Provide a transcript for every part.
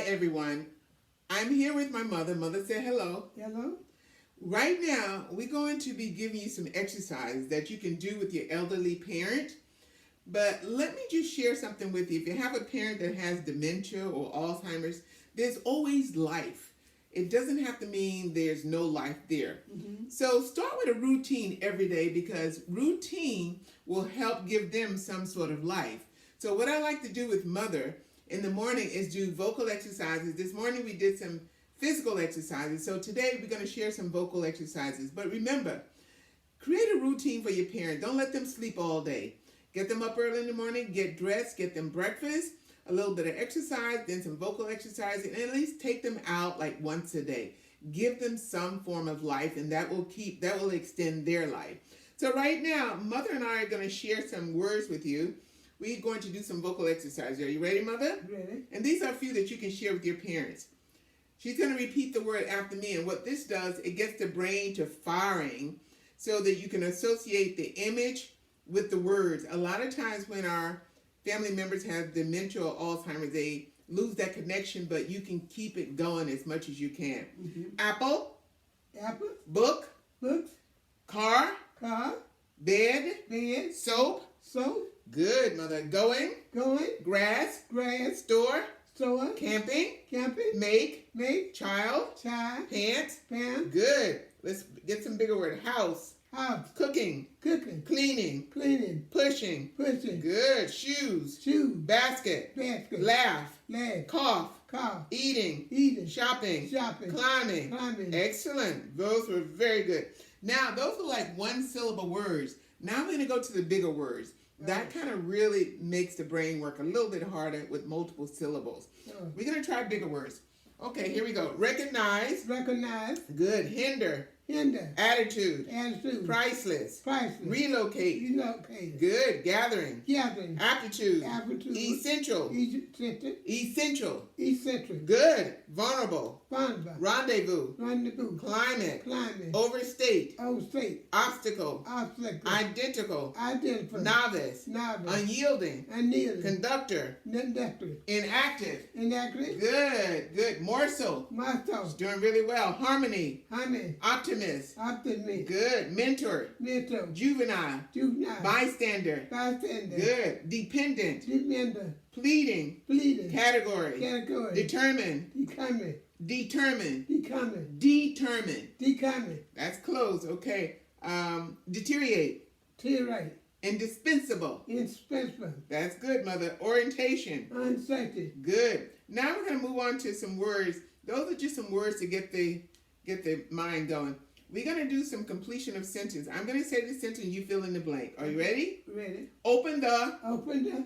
everyone. I'm here with my mother. Mother, say hello. Hello. Right now, we're going to be giving you some exercise that you can do with your elderly parent. But let me just share something with you. If you have a parent that has dementia or Alzheimer's, there's always life. It doesn't have to mean there's no life there. So start with a routine every day, because routine will help give them some sort of life. So what I like to do with Mother in the morning is do vocal exercises. This morning we did some physical exercises. So today we're going to share some vocal exercises. But remember, create a routine for your parent. Don't let them sleep all day. Get them up early in the morning, get dressed, get them breakfast, a little bit of exercise, then some vocal exercise, and at least take them out like once a day. Give them some form of life, and that will extend their life. So right now, Mother and I are going to share some words with you. We're going to do some vocal exercises. Are you ready, Mother? Ready. And these are a few that you can share with your parents. She's going to repeat the word after me, and what this does, it gets the brain to firing so that you can associate the image with the words. A lot of times when our family members have dementia or Alzheimer's, they lose that connection, but you can keep it going as much as you can. Apple. Apple. Book. Books. Car. Car. Bed. Bed. Soap. Soap. Good, Mother. Going. Going. Grass. Grass. Store. Store. Camping. Camping. Make. Child. Child. Pants. Pants. Good. Let's get some bigger word. House. House. Cooking. Cooking. Cleaning. Cleaning. Pushing. Pushing. Good. Shoes. Shoes. Basket. Basket. Laugh. Laugh. Cough. Cough. Eating. Eating. Shopping. Shopping. Climbing. Climbing. Excellent. Those were very good. Now, those are like one-syllable words. Now we're going to go to the bigger words. That kind of really makes the brain work a little bit harder with multiple syllables. We're going to try bigger words. Okay, here we go. Recognize. Recognize. Good. Hinder. Hinder. Attitude. Attitude. Priceless. Priceless. Relocate. Relocate. Good. Gathering. Gathering. Aptitude. Aptitude. Essential. Essential. Essential. Essential. Good. Vulnerable. Vulnerable. Rendezvous. Rendezvous. Climate. Climate. Overstate. Overstate. Obstacle. Obstacle. Identical. Identical. Novice. Novice. Unyielding. Unyielding. Conductor. Conductor. Inactive. Inactive. Good. Good. Morsel. Muscle. She's doing really well. Harmony. Honey. Optimist. Optimist. Good. Mentor. Mental. Juvenile. Juvenile. Bystander. Bystander. Good. Dependent. Dependent. Pleading. Pleading. Category. Category. Determine. Becoming. Determine. Becoming. Determine. Becoming. That's close. Okay. Deteriorate. Deteriorate. Indispensable. Indispensable. That's good, Mother. Orientation. Uncertain. Good. Now we're going to move on to some words. Those are just some words to get the mind going. We're going to do some completion of sentence. I'm going to say the sentence, you fill in the blank. Are you ready? Ready. Open the... Open the...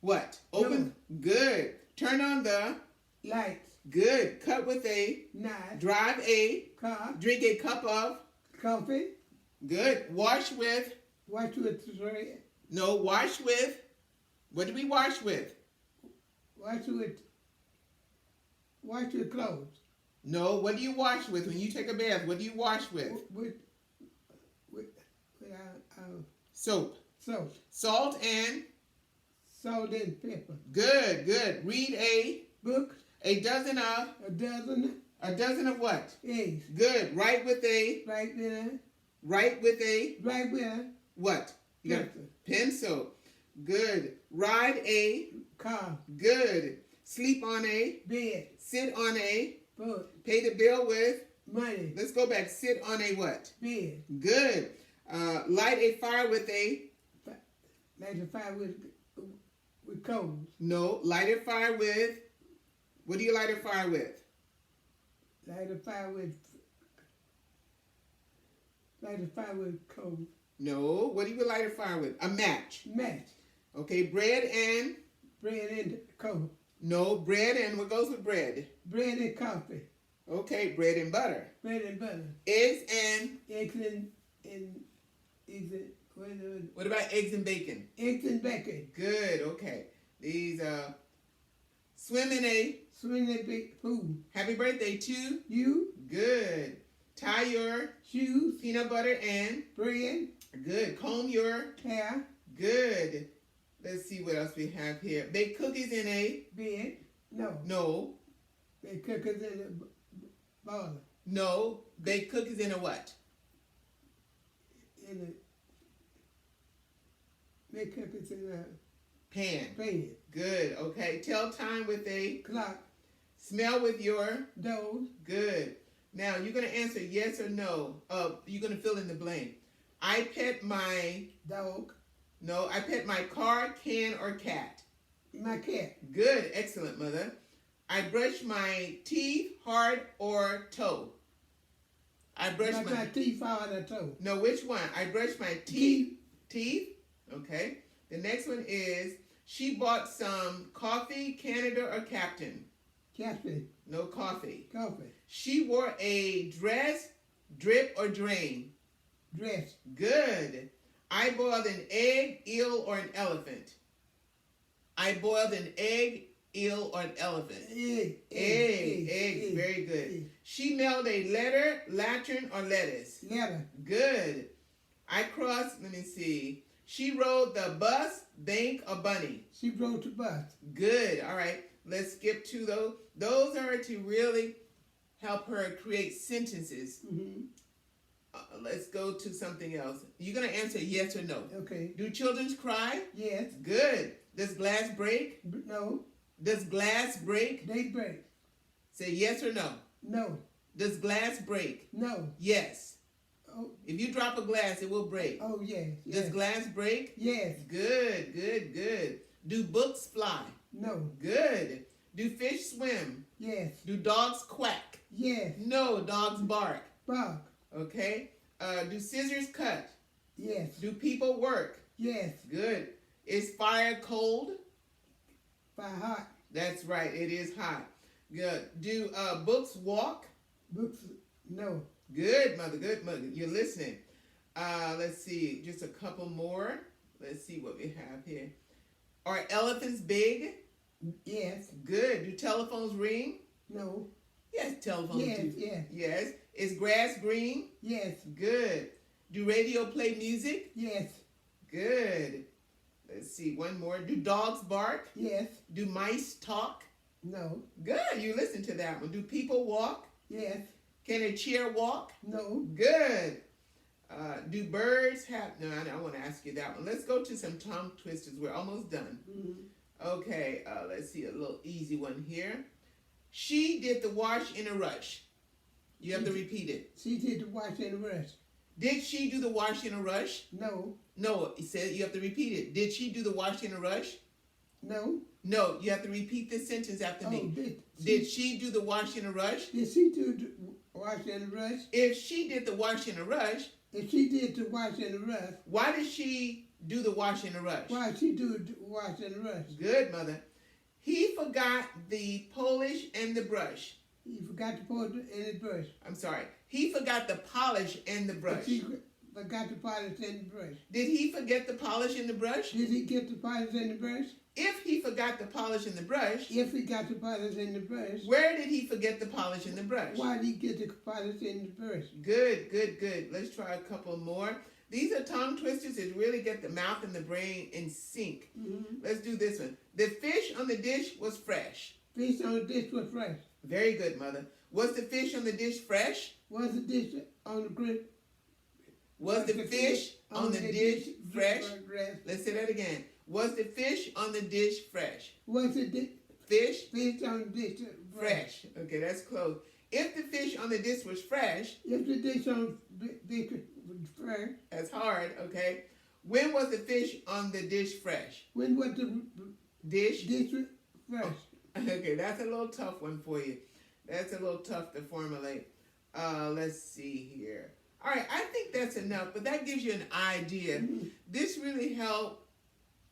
What? Open... Good. Turn on the... Lights. Good. Cut with a... Knife. Drive a... Car. Drink a cup of... Coffee. Good. Wash with... Wash with thread. No, wash with... What do we wash with? Wash with clothes. No, what do you wash with when you take a bath? What do you wash with? With Soap. soap. Salt and... Salt and pepper. Good, good. Read a... Book. A dozen of... A dozen. A dozen of what? Eggs. Good. Write with a... Right there. Write with a... Right there. What? You got Pencil. pencil. Good. Ride a... Car. Good. Sleep on a... Bed. Sit on a... Book. Pay the bill with... Money. Let's go back. Sit on a what? Bed. Good. Light a fire with a... Light a fire with coals. No. Light a fire with... What do you light a fire with? Light a fire with... Light a fire with coals. No. What do you light a fire with? A match. Match. Okay. Bread and... Bread and coal. No. Bread and... What goes with bread? Bread and coffee. Okay. Bread and butter. Bread and butter. Eggs and... Eggs and eggs and... What about eggs and bacon? Eggs and bacon. Good. Okay. These swim in a... Swing and bake food. Happy birthday to... You. Good. Tie your... Shoes. Peanut butter and... Bread. Good. Comb your... Hair. Good. Let's see what else we have here. Bake cookies in a... Bed. No. No. They cook it in a boiler. No, bake cookies in a what? In a, they cook it in a Pan. pan. Good. Okay. Tell time with a Clock. smell with your. Dough. Good. Now you're gonna answer yes or no. You're gonna fill in the blank. I pet my. Dog. No, I pet my car, can, or cat. My cat. Good. Excellent, mother. I brush my teeth, hard or toe. I brush my teeth out of the toe. No, which one? I brush my teeth. Teeth. Okay. The next one is she bought some coffee, Canada or Captain. Captain. No coffee. Coffee. She wore a dress, drip or drain. Dress. Good. I boiled an egg, eel, or an elephant. I boiled an egg, eel, or an elephant. Egg. Egg. Very good. Egg. She mailed a letter, lantern, or lettuce. Letter. Good. I crossed, let me see. She rode the bus, bank, or bunny. She rode the bus. Good. All right. Let's skip to those. Those are to really help her create sentences. Mm-hmm. Let's go to something else. You're going to answer yes or no. Okay. Do children cry? Yes. Good. Does glass break? No. Does glass break? They break. Say yes or no. No. Does glass break? No. Yes. Oh. If you drop a glass, it will break. Oh, yes. Does glass break? Yes. Good. Do books fly? No. Good. Do fish swim? Yes. Do dogs quack? Yes. No, dogs bark. Bark. Okay. Do scissors cut? Yes. Do people work? Yes. Good. Is fire cold? Fire hot. That's right. It is hot. Good. Do books walk? Books. No. Good, mother. Good, mother. You're listening. Let's see. Just a couple more. Let's see what we have here. Are elephants big? Yes. Good. Do telephones ring? No. Yes, telephones Yes. do. Yes. Yes. Is grass green? Yes. Good. Do radio play music? Yes. Good. Let's see. One more. Do dogs bark? Yes. Do mice talk? No. Good. You listen to that one. Do people walk? Yes. Can a chair walk? No. Good. Do birds have... No, I want to ask you that one. Let's go to some tongue twisters. We're almost done. Mm-hmm. Okay. Let's see. A little easy one here. She did the wash in a rush. You have to repeat it. She did the wash in the rush. Did she do the wash in a rush? No. No, it said you have to repeat it. Did she do the wash in a rush? No. No, you have to repeat this sentence after me. Did she do the wash in a rush? Did she do the wash in the rush? If she did the wash in a rush, If she did the wash in the rush, why did she do the wash in a rush? why she do the wash in the rush? Good, mother. He forgot the polish and the brush. He forgot to put it in the brush. I'm sorry. He forgot the polish and the brush. She forgot to polish in the brush. Did he forget the polish and the brush? Did he get the polish in the brush? If he forgot the polish and the brush, If he got the polish in the brush, where did he forget the polish and the brush? why did he get the polish in the brush? Good. Let's try a couple more. These are tongue twisters that really get the mouth and the brain in sync. Mm-hmm. Let's do this one. The fish on the dish was fresh. Fish on the dish was fresh. Very good, mother. Was the fish on the dish fresh? Was the dish on the grill? Was the fish on the dish fresh? Fresh. Let's say that again. Was the fish on the dish fresh? Was the Fish fish on the dish fresh. Okay, that's close. If the fish on the dish was fresh, If the dish on the dish was fresh, that's hard, okay? When was the fish on the dish fresh? when was the Dish? dish fresh? Okay, that's a little tough one for you. That's a little tough to formulate. Let's see here. All right, I think that's enough, but that gives you an idea. Mm-hmm. This really helps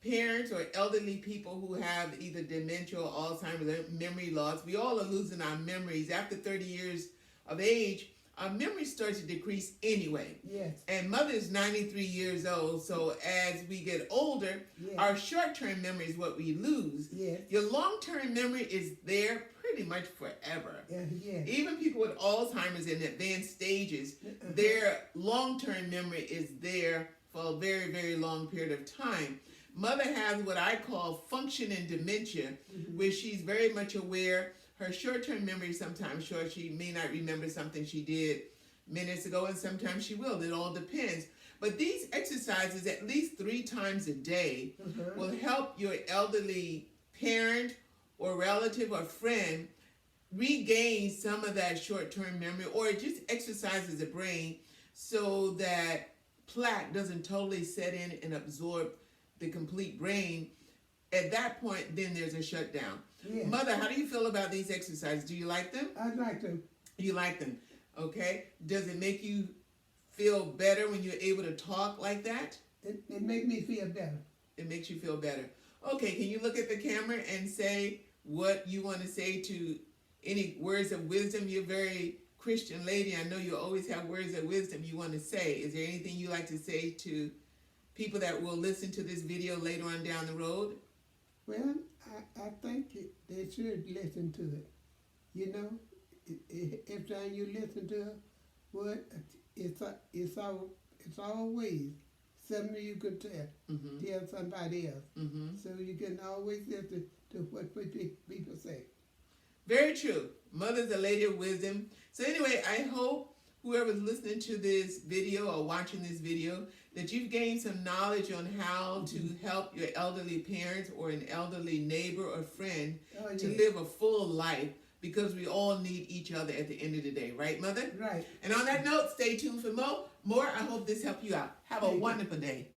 parents or elderly people who have either dementia or Alzheimer's or memory loss. We all are losing our memories. After 30 years of age, our memory starts to decrease anyway. Yes. And mother is 93 years old, so as we get older, Yes. our short-term memory is what we lose. Yes. Your long-term memory is there pretty much forever. Yes. Even people with Alzheimer's in advanced stages, their long-term memory is there for a very, very long period of time. Mother has what I call functioning dementia, where she's very much aware. her short-term memory is sometimes short. She may not remember something she did minutes ago, and sometimes she will. It all depends. But these exercises, at least 3 times a day, will help your elderly parent or relative or friend regain some of that short-term memory, or it just exercises the brain so that plaque doesn't totally set in and absorb the complete brain. At that point, then there's a shutdown. Yeah. Mother, how do you feel about these exercises? Do you like them? I'd like to. You like them, okay? Does it make you feel better when you're able to talk like that? It make me feel better. It makes you feel better. Okay, can you look at the camera and say what you want to say to any words of wisdom? You're a very Christian lady. I know you always have words of wisdom you want to say. Is there anything you like to say to people that will listen to this video later on down the road? Well, I think they should listen to it. You know, every time you listen to it, well, it's always something you could tell somebody else. So you can always listen to what people say. Very true. Mother's a lady of wisdom. So anyway, I hope whoever's listening to this video or watching this video, that you've gained some knowledge on how to help your elderly parents or an elderly neighbor or friend to live a full life, because we all need each other at the end of the day. Right, Mother? Right. And on that note, stay tuned for more. I hope this helped you out. Have a wonderful day.